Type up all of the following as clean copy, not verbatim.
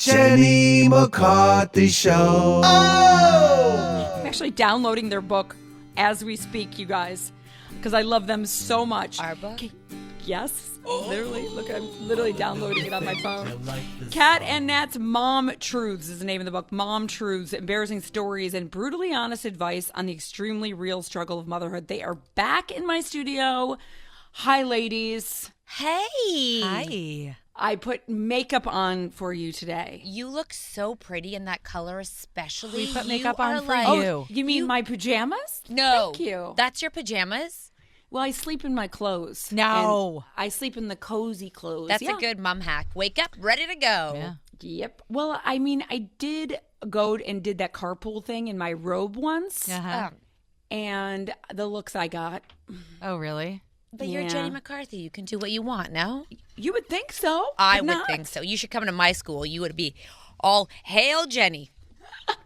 Jenny McCarthy Show. Oh! I'm actually downloading their book as we speak, you guys, because I love them so much. Our book? Yes. Literally, look, I'm literally downloading it on my phone. Cat and Nat's Mom Truths is the name of the book. Mom Truths, embarrassing stories and brutally honest advice on the extremely real struggle of motherhood. They are back in my studio. Hi, ladies. Hey. Hi. I put makeup on for you today. You look so pretty in that color, especially. We put You makeup are on for like, you. Oh, you mean my pajamas? No. Thank you. That's your pajamas? Well, I sleep in my clothes. No. And I sleep in the cozy clothes. That's Yeah. a good mom hack. Wake up, ready to go. Yeah. Yep. Well, I mean, I did go and did that carpool thing in my robe once. Uh-huh. And the looks I got. Oh, really? But you're Yeah. Jenny McCarthy. You can do what you want, no? You would think so. I but would not. think so. You should come to my school. You would be all, hail Jenny.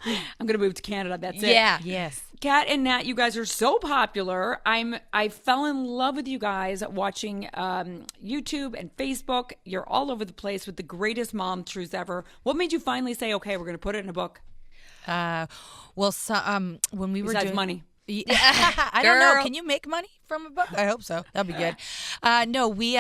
I'm going to move to Canada. That's it. Yeah. Yes. Cat and Nat, you guys are so popular. I fell in love with you guys watching YouTube and Facebook. You're all over the place with the greatest mom truths ever. What made you finally say, okay, we're going to put it in a book? Well, so, when we were Besides doing money. I don't know. Girl. Can you make money from a book? I hope so. That'd be good. No, we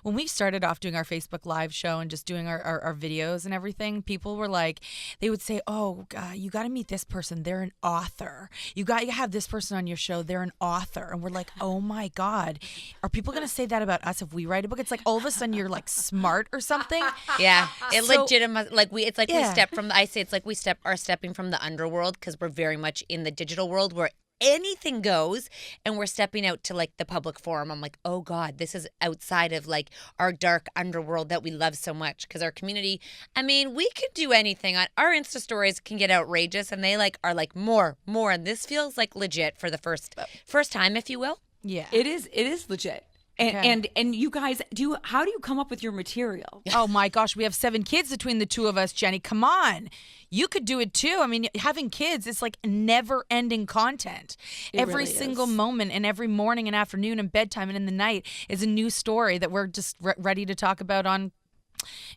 when we started off doing our Facebook Live show and just doing our videos and everything, people were like, they would say, "Oh, God, you got to meet this person. They're an author. You got to have this person on your show. They're an author." And we're like, "Oh my God, are people gonna say that about us if we write a book?" It's like all of a sudden you're like smart or something. Yeah, it So- legitimate. Like it's like we Yeah. step from. I say it's like we are stepping from the underworld because we're very much in the digital world where anything goes, and we're stepping out to like the public forum. I'm like, oh God, this is outside of like our dark underworld that we love so much because our community. I mean, we can do anything. On our Insta stories can get outrageous, and they like are like more, and this feels like legit for the first time, if you will. Yeah. It is legit. And, Okay. and you guys, how do you come up with your material? Oh my gosh, we have 7 kids between the two of us, Jenny. Come on. You could do it too. I mean, having kids is like never-ending content. Every really single is. moment and every morning and afternoon and bedtime and in the night is a new story that we're just ready to talk about on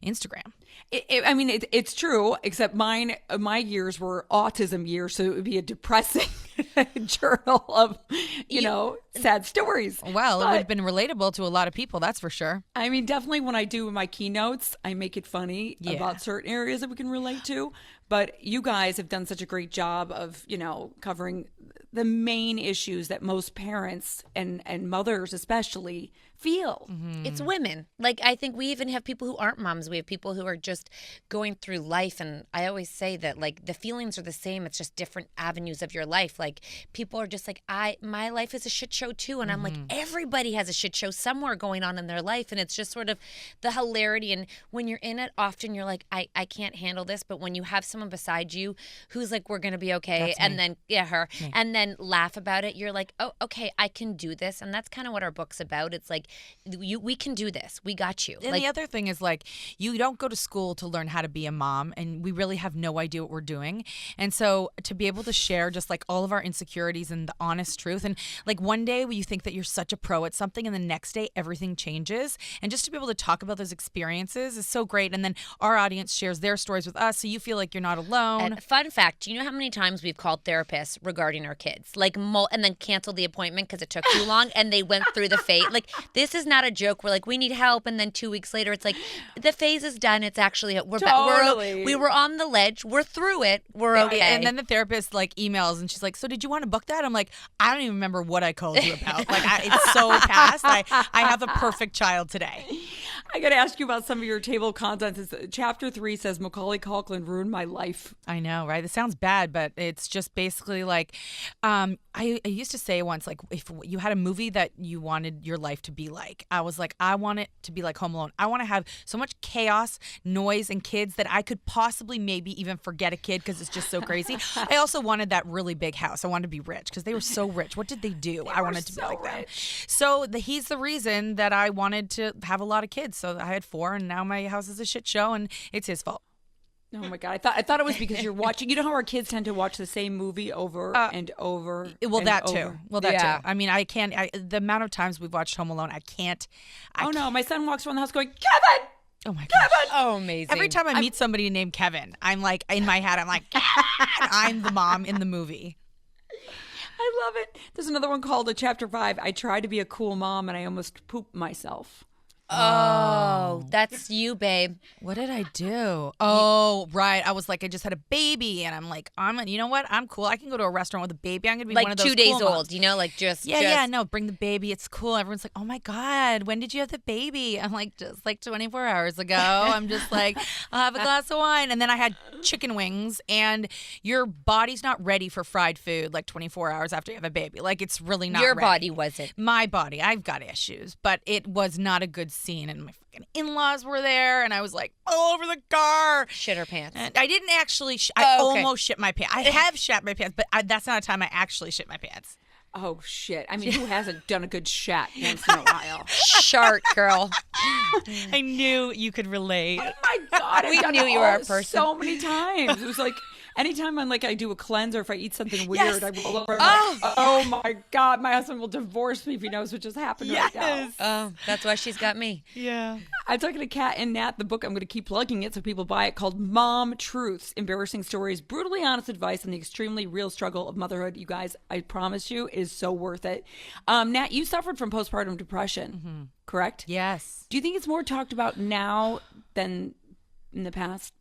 Instagram. I mean, it's true, except my years were autism years, so it would be a depressing journal of, sad stories. Well, it But- would have been relatable to a lot of people, that's for sure. I mean, definitely when I do my keynotes, I make it funny Yeah. about certain areas that we can relate to. But you guys have done such a great job of, covering the main issues that most parents and mothers especially feel. It's women. Like, I think we even have people who aren't moms. We have people who are just going through life. And I always say that, like, the feelings are the same. It's just different avenues of your life. Like, people are just like, my life is a shit show too. And I'm like, everybody has a shit show somewhere going on in their life. And it's just sort of the hilarity. And when you're in it, often you're like, I can't handle this. But when you have someone beside you who's like, we're going to be okay. That's and me. then, her. And then laugh about it. You're like, oh, okay, I can do this. And that's kind of what our book's about. It's like, we can do this. We got you. And Like, the other thing is, like, you don't go to school to learn how to be a mom, and we really have no idea what we're doing. And so to be able to share just like all of our insecurities and the honest truth, and like one day you think that you're such a pro at something, and the next day everything changes, and just to be able to talk about those experiences is so great. And then our audience shares their stories with us, so you feel like you're not alone. and fun fact, do you know how many times we've called therapists regarding our kids? Like, and then canceled the appointment because it took too long, and they went through the phase. Like, this is not a joke. We're like, we need help, and then 2 weeks later, it's like, the phase is done. It's actually Totally. we were on the ledge. We're through it. We're okay. And then the therapist like emails and she's like, so did you want to book that? I'm like, I don't even remember what I called you about. Like, it's so past. I have a perfect child today. I got to ask you about some of your table contents. Chapter 3 says Macaulay Culkin ruined my life. I know, right? It sounds bad, but it's just basically like, I used to say once, like, if you had a movie that you wanted your life to be like, I was like, I want it to be like Home Alone. I want to have so much chaos, noise, and kids that I could possibly maybe even forget a kid because it's just so crazy. I also wanted that really big house. I wanted to be rich because they were so rich. What did they do? I wanted to be like them. So he's the reason that I wanted to have a lot of kids. So I had 4, and now my house is a shit show, and it's his fault. Oh my God. I thought it was because you're watching. You know how our kids tend to watch the same movie over and over. Well, and that over. too. Well, that Yeah. too. I mean, I can't. The amount of times we've watched Home Alone, I can't. Oh no, my son walks around the house going, Kevin, Oh my gosh. Oh, amazing. Every time I meet somebody named Kevin, I'm like, in my head, I'm like, I'm the mom in the movie. I love it. There's another one called Chapter 5. I tried to be a cool mom and I almost pooped myself. Oh, that's you, babe. What did I do? Oh, right. I was like, I just had a baby, and I'm like, you know what? I'm cool. I can go to a restaurant with a baby. I'm gonna be Like one of those 2 days cool moms. old, you know, like just No, bring the baby. It's cool. Everyone's like, oh my God, when did you have the baby? I'm like, just like 24 hours ago. I'm just like, I'll have a glass of wine. And then I had chicken wings, and your body's not ready for fried food like 24 hours after you have a baby. Like, it's really not your ready. body wasn't. My body. I've got issues, but it was not a good scene, and my fucking in-laws were there, and I was like all over the car. Shit her pants. And I didn't actually. I okay. almost shit my pants. I have shat my pants, but that's not a time I actually shit my pants. Oh, shit. I mean, who hasn't done a good shat once in a while? Shart, girl. I knew you could relate. Oh, my God. We I've done knew it you were a all person. so many times. It was like... Anytime I do a cleanse or if I eat something weird, Yes. I roll over. Oh my God, my husband will divorce me if he knows what just happened right now. Oh, that's why she's got me. Yeah. I'm talking to Cat and Nat, the book. I'm going to keep plugging it so people buy it, called Mom Truths, Embarrassing Stories, Brutally Honest Advice, and the Extremely Real Struggle of Motherhood. You guys, I promise you, it is so worth it. Nat, you suffered from postpartum depression, correct? Yes. Do you think it's more talked about now than in the past?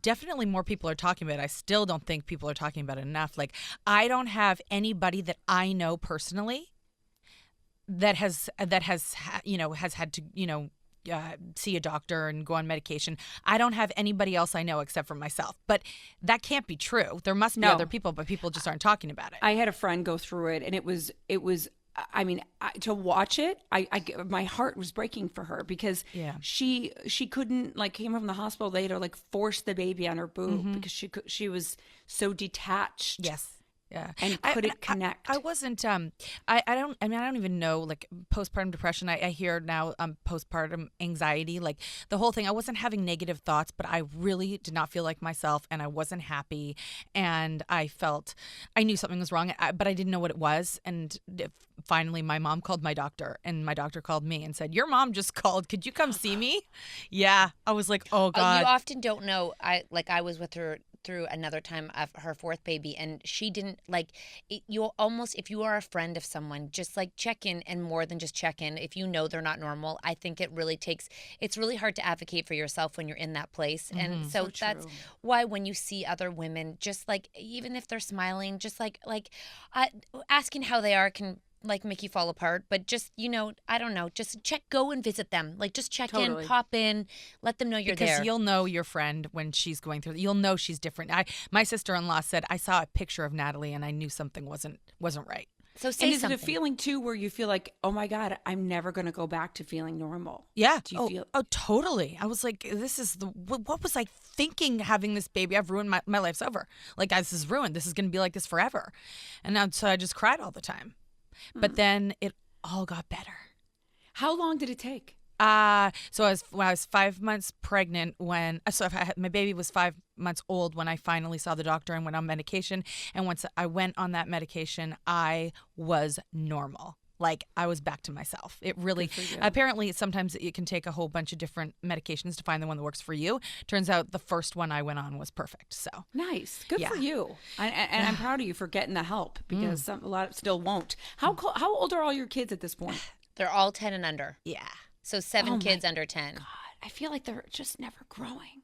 Definitely more people are talking about it. I still don't think people are talking about it enough. Like, I don't have anybody that I know personally that has had to, see a doctor and go on medication. I don't have anybody else I know except for myself. But that can't be true. There must be other people, but people just aren't talking about it. I had a friend go through it, and it was. I mean, to watch it, my heart was breaking for her because she couldn't, like, came from the hospital. They had to, like, force the baby on her boob because she was so detached. Yes. Yeah. And couldn't connect. I wasn't, I don't even know, like, postpartum depression. I hear now postpartum anxiety, like the whole thing. I wasn't having negative thoughts, but I really did not feel like myself, and I wasn't happy, and I knew something was wrong, but I didn't know what it was. And finally my mom called my doctor, and my doctor called me and said, your mom just called. Could you come see me? Yeah. I was like, oh God. You often don't know. I was with her through another time of her fourth baby, and she didn't you'll almost, if you are a friend of someone, just like check in, and more than just check in. If you know they're not normal, I think it's really hard to advocate for yourself when you're in that place. And so that's why when you see other women, just like, even if they're smiling, just like asking how they are can like make you fall apart, but just, I don't know, just go and visit them. Like, just check in, pop in, let them know you're there. Because you'll know your friend when she's going through. You'll know she's different. My sister-in-law said, I saw a picture of Natalie and I knew something wasn't right. So say is something. it a feeling too where you feel like, oh my God, I'm never going to go back to feeling normal? Yeah. Do you feel? Oh, totally. I was like, this is what was I thinking having this baby? I've ruined my life's over. Like, this is ruined. This is going to be like this forever. And now, so I just cried all the time. But then it all got better. How long did it take? So I was 5 months pregnant my baby was 5 months old when I finally saw the doctor and went on medication. And once I went on that medication, I was normal. Like, I was back to myself. It really, apparently sometimes it can take a whole bunch of different medications to find the one that works for you. Turns out the first one I went on was perfect. So nice. Good for you. And I'm proud of you for getting the help, because a lot still won't. How old are all your kids at this point? They're all 10 and under. Yeah. So 7 kids under 10. God, I feel like they're just never growing.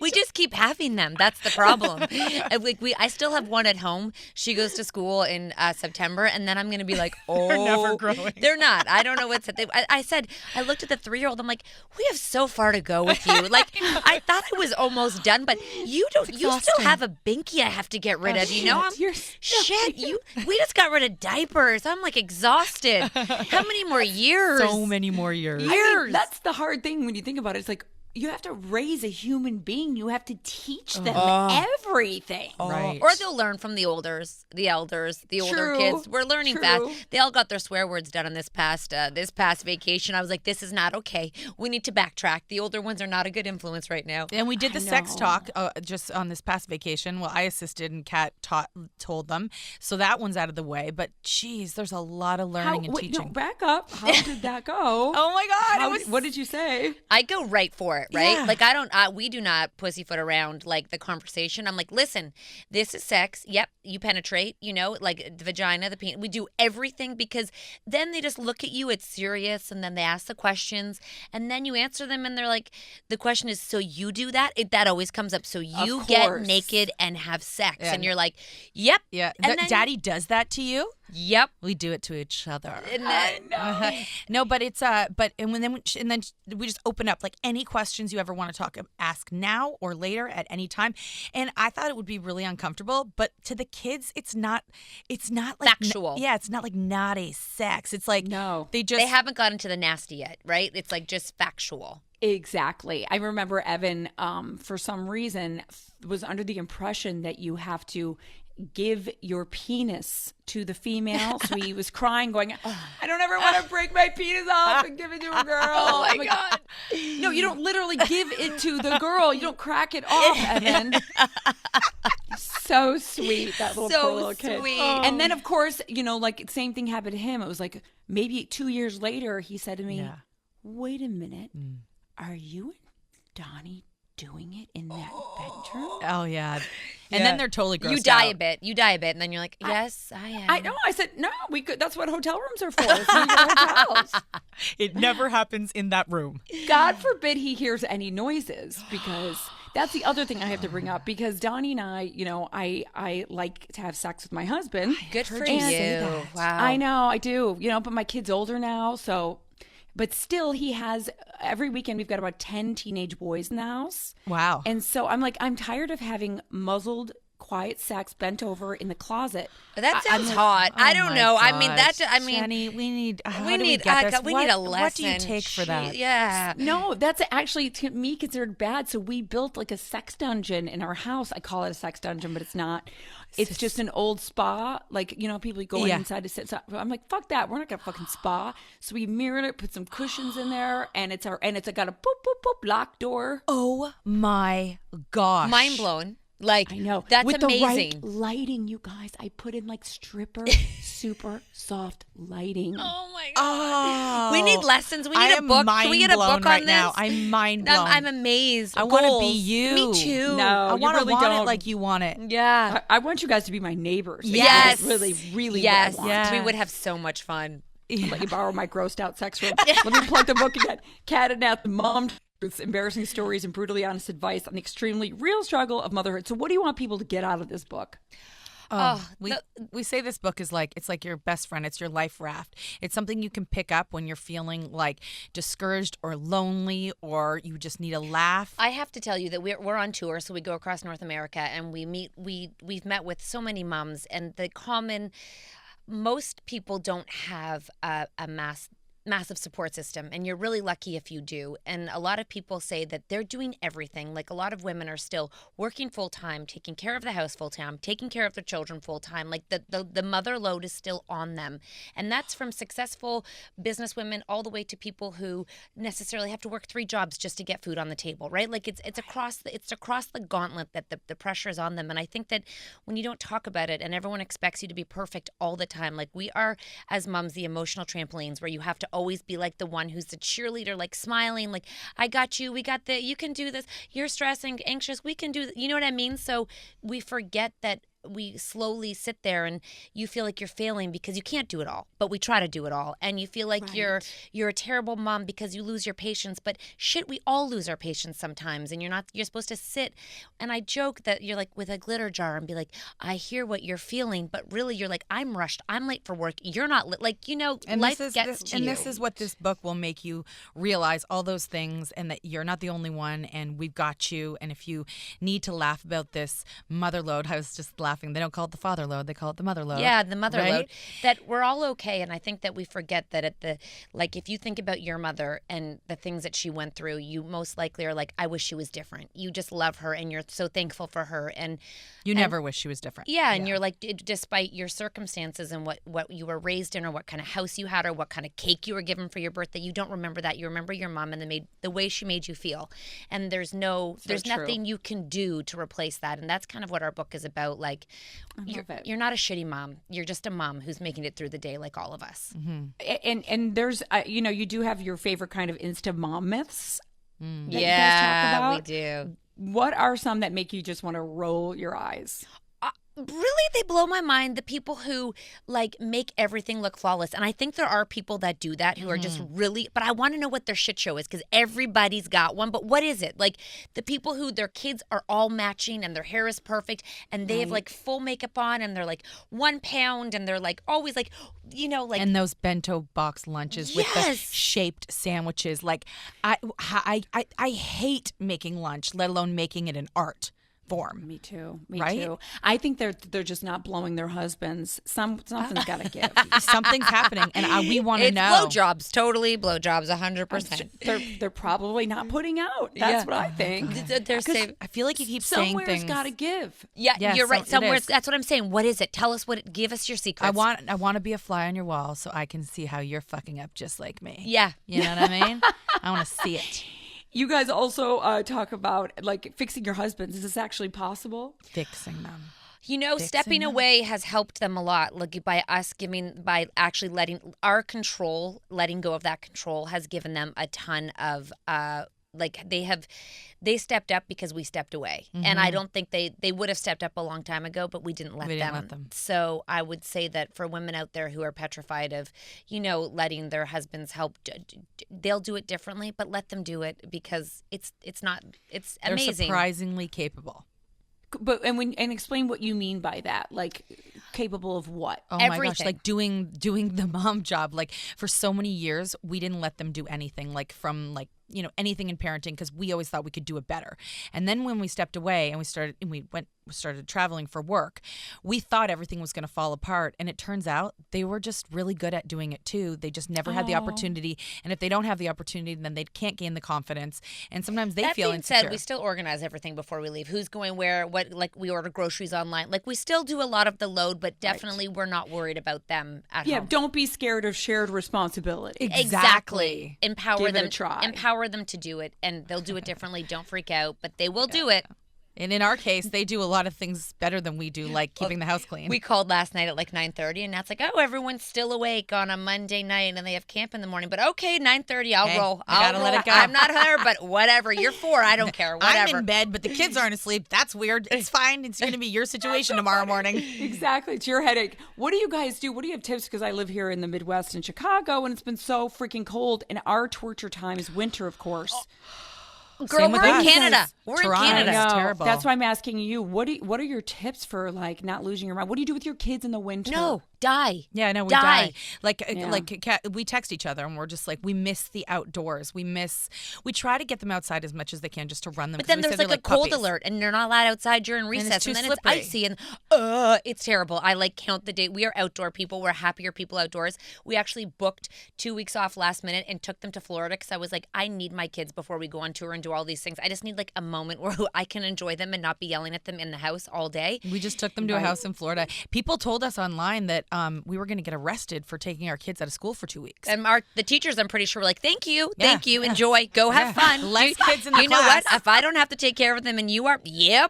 We just keep having them. That's the problem. I still have one at home. She goes to school in September, and then I'm going to be like, oh, they're never growing. They're not. I don't know what's. I looked at the 3-year-old. I'm like, we have so far to go with you. Like, I thought I was almost done, but you don't. You still have a binky I have I have to get rid of. We just got rid of diapers. I'm like exhausted. How many more years? So many more years. I mean, that's the hard thing when you think about it. It's like, you have to raise a human being. You have to teach them everything. Right. Or they'll learn from the elders, the older True. kids. We're learning True. fast. They all got their swear words done on this past vacation. I was like, this is not okay. We need to backtrack. The older ones are not a good influence right now. And we did the I sex know. talk just on this past vacation. Well, I assisted and Kat told them. So that one's out of the way. But, geez, there's a lot of learning and No, teaching. back up. How did that go? Oh, my God. What did you say? I go right for it, right? Yeah. Like we do not pussyfoot around like the conversation. I'm like, listen, this is sex. Yep, you penetrate, like the vagina, the penis. We do everything because then they just look at you, it's serious, and then they ask the questions, and then you answer them, and they're like, the question is, so you do that? That always comes up. So you get course. naked and have sex, Yeah. and you're like, yep. Yeah. And then- Daddy does that to you? Yep. We do it to each other. And then, No, but it's then we just open up like any questions you ever want to ask now or later at any time. And I thought it would be really uncomfortable, but to the kids, it's not like Factual. it's not like naughty sex. It's like No. they just they haven't gotten to the nasty yet, right? It's like just factual. Exactly. I remember Evan, for some reason, was under the impression that you have to give your penis to the female. So he was crying, going, I don't ever want to break my penis off and give it to a girl. Oh, my God. No, you don't literally give it to the girl. You don't crack it off, Evan. So sweet, that little So poor little kid. sweet. And then, of course, like same thing happened to him. It was like maybe 2 years later, he said to me, Yeah. wait a minute. Are you and Donnie doing it in that bedroom? Oh yeah. And then they're totally grossed You die out. a bit, and then you're like, yes, I am. I know. I said, no, we could. That's what hotel rooms are for. It's in your hotels. It never happens in that room. God forbid he hears any noises, because that's the other thing I have to bring up, because Donnie and I, I like to have sex with my husband. Good for heard you. you say that. Wow. I know, I do. But my kid's older now, so. But still, he has, every weekend we've got about 10 teenage boys in the house. Wow. And so I'm like, I'm tired of having muzzled, quiet sex bent over in the closet. That I'm sounds like, hot. I Oh don't my know. gosh. I mean, Jenny, we need. How we do need. get this? We need a lesson. What do you take for that? Yeah. No, that's actually to me considered bad. So we built like a sex dungeon in our house. I call it a sex dungeon, but it's not. It's just an old spa. Like, people go inside to sit. So I'm like, fuck that. We're not gonna fucking spa. So we mirrored it, put some cushions in there, and it's got a boop boop boop lock door. Oh my gosh. Mind blown. Like, I know. That's with amazing. the right lighting, you guys. I put in like stripper, super soft lighting. Oh my god. Oh. We need lessons. We I need a am book. Can we get a mind-blown book on right this? now. I'm mind blown. I'm amazed. I want to Goals. be you. Me too. No, I you want to really want don't. it like you want it. Yeah. I want you guys to be my neighbors. Yes. That's really, really Yes. what I want. Yeah. We would have so much fun. I'll let you borrow my grossed out sex room. Let me plug the book again. Cat and Nat, the mom truths, embarrassing stories, and brutally honest advice on the extremely real struggle of motherhood. So what do you want people to get out of this book? We say this book is like, it's like your best friend. It's your life raft. It's something you can pick up when you're feeling like discouraged or lonely, or you just need a laugh. I have to tell you that we're on tour, so we go across North America and we've met with so many moms, and most people don't have a massive support system, and you're really lucky if you do. And a lot of people say that they're doing everything. Like, a lot of women are still working full-time, taking care of the house full-time, taking care of their children full-time. Like, the mother load is still on them. And that's from successful business women all the way to people who necessarily have to work 3 jobs just to get food on the table, right? Like, it's across the gauntlet that the pressure is on them. And I think that when you don't talk about it and everyone expects you to be perfect all the time, like, we are as moms the emotional trampolines where you have to always be like the one who's the cheerleader, like smiling, like, I got you, we got you can do this, you're stressing, anxious, we can do this. You know what I mean? So we forget that we slowly sit there and you feel like you're failing because you can't do it all, but we try to do it all. And you feel like Right. you're a terrible mom because you lose your patience. But shit, we all lose our patience sometimes, and you're supposed to sit. And I joke that you're like with a glitter jar and be like, I hear what you're feeling, but really you're like, I'm rushed, I'm late for work, you're not like, And life this is gets to you. this is what this book will make you realize, all those things, and that you're not the only one, and we've got you. And if you need to laugh about this mother load, I was just laughing laughing. They don't call it the father load. They call it the mother load. Yeah, the mother right? load. That we're all okay. And I think that we forget that if you think about your mother and the things that she went through, you most likely are like, I wish she was different. You just love her and you're so thankful for her. And you never wish she was different. Yeah, and you're like, despite your circumstances and what you were raised in or what kind of house you had or what kind of cake you were given for your birthday, you don't remember that. You remember your mom and the way she made you feel. And there's nothing you can do to replace that. And that's kind of what our book is about. Like, you're not a shitty mom. You're just a mom who's making it through the day like all of us. Mm-hmm. And there's, you do have your favorite kind of Insta mom myths. Mm. That you guys talk about. We do. What are some that make you just want to roll your eyes? Really, they blow my mind. The people who like make everything look flawless. And I think there are people that do that who are just really, but I want to know what their shit show is because everybody's got one. But what is it? Like the people who their kids are all matching and their hair is perfect and they have like full makeup on and they're like 1 pound and they're like always like, like. And those bento box lunches with the shaped sandwiches. Like I hate making lunch, let alone making it an art form. Me too. Right? Too. I think they're just not blowing their husbands. Something's got to give. Something's happening, and we want to know. Blowjobs, totally blowjobs, 100%. They're probably not putting out. That's what I think. I feel like you keep saying things. Somewhere's got to give. Yeah, you're right. Somewhere. That's what I'm saying. What is it? Tell us give us your secrets. I want to be a fly on your wall so I can see how you're fucking up just like me. Yeah. You know what I mean? I want to see it. You guys also talk about like fixing your husbands. Is this actually possible? Fixing them. Stepping away has helped them a lot. Like by actually letting go of that control has given them a ton of they stepped up because we stepped away. And I don't think they would have stepped up a long time ago, but we didn't let them. So I would say that for women out there who are petrified of, letting their husbands help, they'll do it differently, but let them do it because it's amazing. They're surprisingly capable. But and explain what you mean by that. Like capable of what? Oh my gosh, like doing the mom job. Like for so many years, we didn't let them do anything like from anything in parenting because we always thought we could do it better. And then when we stepped away and we started traveling for work, we thought everything was going to fall apart. And it turns out they were just really good at doing it too. They just never had the opportunity. And if they don't have the opportunity, then they can't gain the confidence. And sometimes they feel insecure. That being said, we still organize everything before we leave. Who's going where, what, like we order groceries online. Like we still do a lot of the load, but definitely we're not worried about them at home. Yeah, don't be scared of shared responsibility. Exactly. Empower Give them. It a try. Empower them to do it, and they'll do it differently. Don't freak out, but they will do it. And in our case, they do a lot of things better than we do, like keeping the house clean. We called last night at like 9:30, and Nat's like, "Oh, everyone's still awake on a Monday night, and they have camp in the morning." But okay, 9:30, I'll roll. I gotta let it go. I'm not her, but whatever. You're 4. I don't care. Whatever. I'm in bed, but the kids aren't asleep. That's weird. It's fine. It's going to be your situation tomorrow morning. Exactly. It's your headache. What do you guys do? What do you have tips? Because I live here in the Midwest in Chicago, and it's been so freaking cold. And our torture time is winter, of course. Girl, we're in Canada. We're in Canada. It's terrible. That's why I'm asking you. What are your tips for like not losing your mind? What do you do with your kids in the winter? No, die. Yeah, no, we die. Like we text each other and we're just like we miss the outdoors. We try to get them outside as much as they can just to run them. But then there's like a cold puppies. Alert and they're not allowed outside during recess, and then slippery. It's icy and it's terrible. I like count the day. We are outdoor people. We're happier people outdoors. We actually booked 2 weeks off last minute and took them to Florida because I was like, I need my kids before we go on tour and do all these things. I just need like a moment where I can enjoy them and not be yelling at them in the house all day. We just took them to a house in Florida. People told us online that we were going to get arrested for taking our kids out of school for 2 weeks. And the teachers, I'm pretty sure, were like, thank you, enjoy, go have fun. Less kids in the class. You know what? If I don't have to take care of them and you are,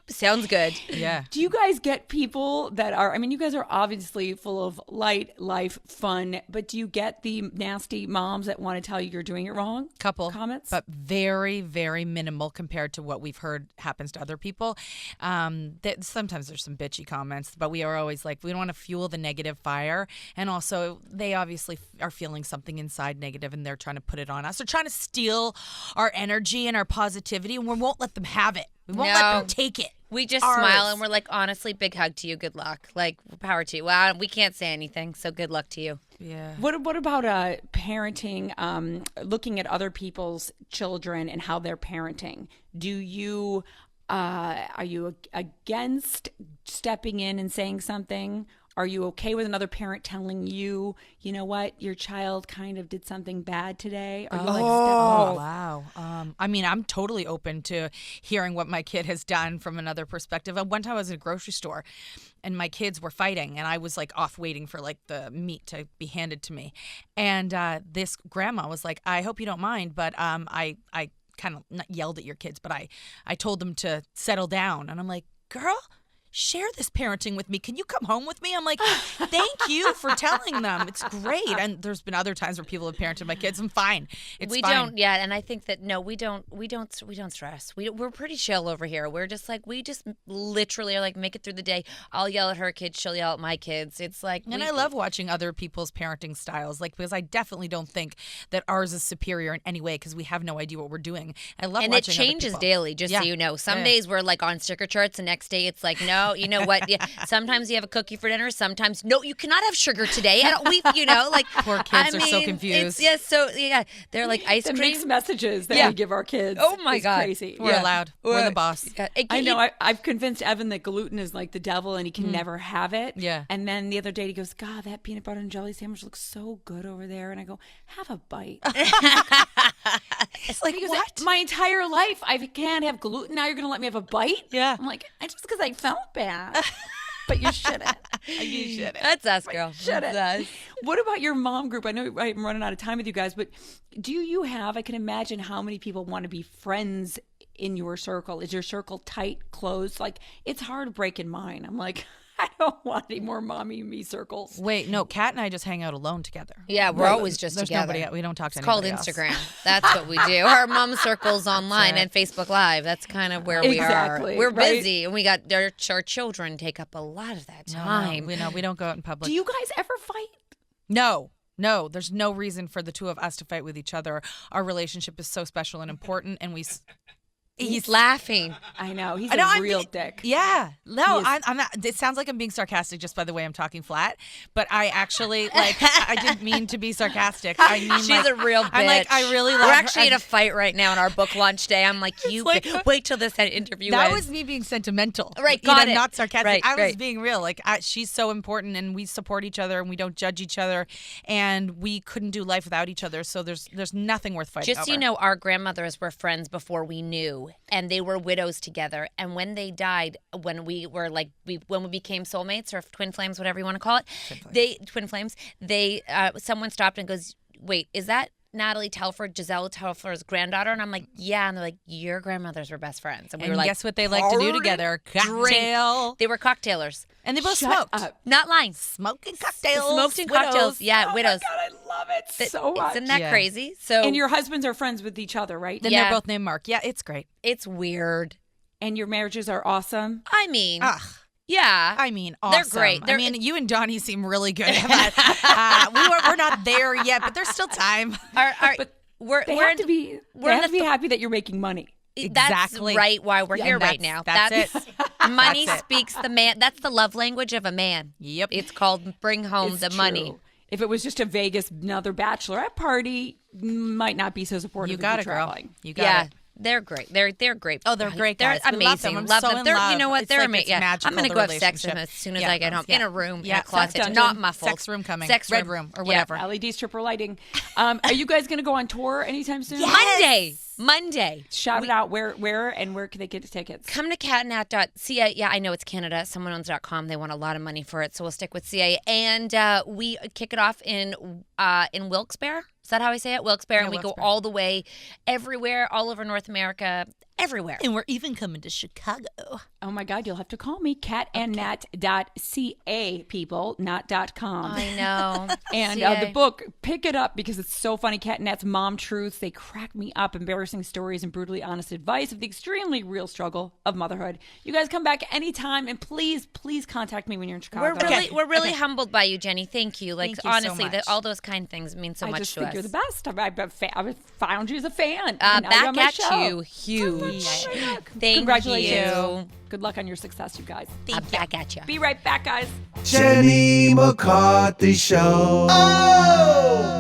sounds good. Yeah. Do you guys get people that are, you guys are obviously full of light, life, fun, but do you get the nasty moms that want to tell you you're doing it wrong? Couple comments? But very, very minimal compared to what we've heard happens to other people. Sometimes there's some bitchy comments, but we are always like, we don't want to fuel the negative fire. And also, they obviously are feeling something inside negative and they're trying to put it on us. They're trying to steal our energy and our positivity, and we won't let them have it. We won't let them take it. We just smile and we're like, honestly, big hug to you. Good luck. Like, power to you. Well, we can't say anything, so good luck to you. Yeah. What about parenting, looking at other people's children and how they're parenting? Do you, are you against stepping in and saying something? Are you okay with another parent telling you, you know what, your child kind of did something bad today? Are you like, step off? Wow. I mean, I'm totally open to hearing what my kid has done from another perspective. One time I was at a grocery store and my kids were fighting and I was like off waiting for like the meat to be handed to me. And this grandma was like, I hope you don't mind, but I kind of not yelled at your kids, but I told them to settle down. And I'm like, girl, share this parenting with me. Can you come home with me? I'm like, thank you for telling them. It's great. And there's been other times where people have parented my kids. I'm fine. We don't. Yeah, and I think that we don't stress. We're pretty chill over here. We're just like we just literally are like make it through the day. I'll yell at her kids. She'll yell at my kids. It's like, and I love watching other people's parenting styles, like because I definitely don't think that ours is superior in any way because we have no idea what we're doing. I love and watching it changes other people. daily. Just so you know, some days we're like on sticker charts. The next day it's like no. You know what? Yeah, sometimes you have a cookie for dinner. Sometimes no, you cannot have sugar today. Like poor kids are so confused. They're like ice The cream mixed messages that we give our kids. Oh my God, crazy. We're allowed. We're the boss. I know. I've convinced Evan that gluten is like the devil and he can never have it. Yeah. And then the other day he goes, God, that peanut butter and jelly sandwich looks so good over there. And I go, have a bite. It's like, what? My entire life I can't have gluten. Now you're going to let me have a bite? Yeah. I'm like, just because I felt bad. But you shouldn't. You shouldn't. That's us, girl. Shouldn't. That's us. What about your mom group? I know I'm running out of time with you guys, but do you have, I can imagine how many people want to be friends in your circle. Is your circle tight, closed? Like, it's hard breaking mine. I'm like, I don't want any more mommy and me circles. Wait, no, Kat and I just hang out alone together. Yeah, we're always just There's together. Nobody, we don't talk to It's called anybody else. Instagram. That's what we do. Our mom circles online and Facebook Live. That's kind of where we are. We're busy, and we got our children take up a lot of that time. No, we don't go out in public. Do you guys ever fight? No, there's no reason for the two of us to fight with each other. Our relationship is so special and important, and He's laughing. I know. He's a real dick. Yeah. No, I'm not. It sounds like I'm being sarcastic just by the way I'm talking flat, but I actually, I didn't mean to be sarcastic. I mean, she's a real bitch. I'm like, I really love We're her. actually in a fight right now on our book launch day. I'm like, wait till this interview That ends. was me being sentimental. Right, got it. Not sarcastic. Right, I was right. being real. Like, she's so important, and we support each other, and we don't judge each other, and we couldn't do life without each other, so there's nothing worth fighting Just over. so you know, our grandmothers were friends before we knew, and they were widows together. And when they died, when we were like, when we became soulmates or twin flames, whatever you want to call it, twin flames. Someone stopped and goes, "Wait, is that Natalie Telford, Giselle Telford's granddaughter?" And I'm like, "Yeah." And they're like, "Your grandmothers were best friends." And we were like, guess what they like to do together? Cocktail. They were cocktailers. And they both Shut smoked. up. Not lying. Smoking cocktails. Smoked in widows. cocktails. Yeah, widows. Oh my God, I love it so much. Isn't that Yeah. crazy? So And your husbands are friends with each other, right? Then Yeah. they're both named Mark. Yeah, it's great. it's we're And your marriages are awesome. I mean, Ugh. yeah. I mean, They're awesome. great. I mean, you and Donnie seem really good. But, we're not there yet, but there's still time. But we're They we're have to be. They have to be happy that you're making money. Exactly. That's right why we're here right now. That's it. Money That's it. speaks the man. That's the love language of a man. Yep. It's called bring home It's the true. money. If it was just a Vegas, another bachelorette party, might not be so supportive. You of got you it, girl. traveling. You got Yeah. it. They're great. They're great. Oh, they're great They're guys. We love amazing. them. I'm Love so them. in They're, love. You know what? It's They're like amazing. it's Yeah. magical, I'm going to the go have sex with them relationship. as soon as Yeah. I get home. Yeah. In a room, Yeah. in a closet, Sex not dungeon. muffled. Sex room coming. Sex Red room. room or Yeah. whatever. LED stripper lighting. Are you guys going to go on tour anytime soon? Monday. Shout it out. Where can they get tickets? Come to catandnat.ca. Yeah, I know it's Canada. Someone owns.com. They want a lot of money for it, so we'll stick with CA. And we kick it off in Wilkes-Barre. Is that how I say it? Wilkes-Barre. And we go Wilkes-Barre. all the way everywhere, all over North America, everywhere. And we're even coming to Chicago. Oh my God, you'll have to call me. catandnat.ca, people, not .com. I know. And CA. the book, pick it up because it's so funny. Cat and Nat's Mom Truths. They crack me up. Embarrassing stories and brutally honest advice of the extremely real struggle of motherhood. You guys come back anytime, and please contact me when you're in Chicago. We're really humbled by you, Jenny. Thank you. Like Thank you so honestly, much. all those kind things mean so I much just to think us. you're the best. I found you as a fan. And now you're on Back my at show. you, huge. Thank Congratulations. you. Good luck on your success, you guys. Back at you. Be right back, guys. Jenny McCarthy Show. Oh!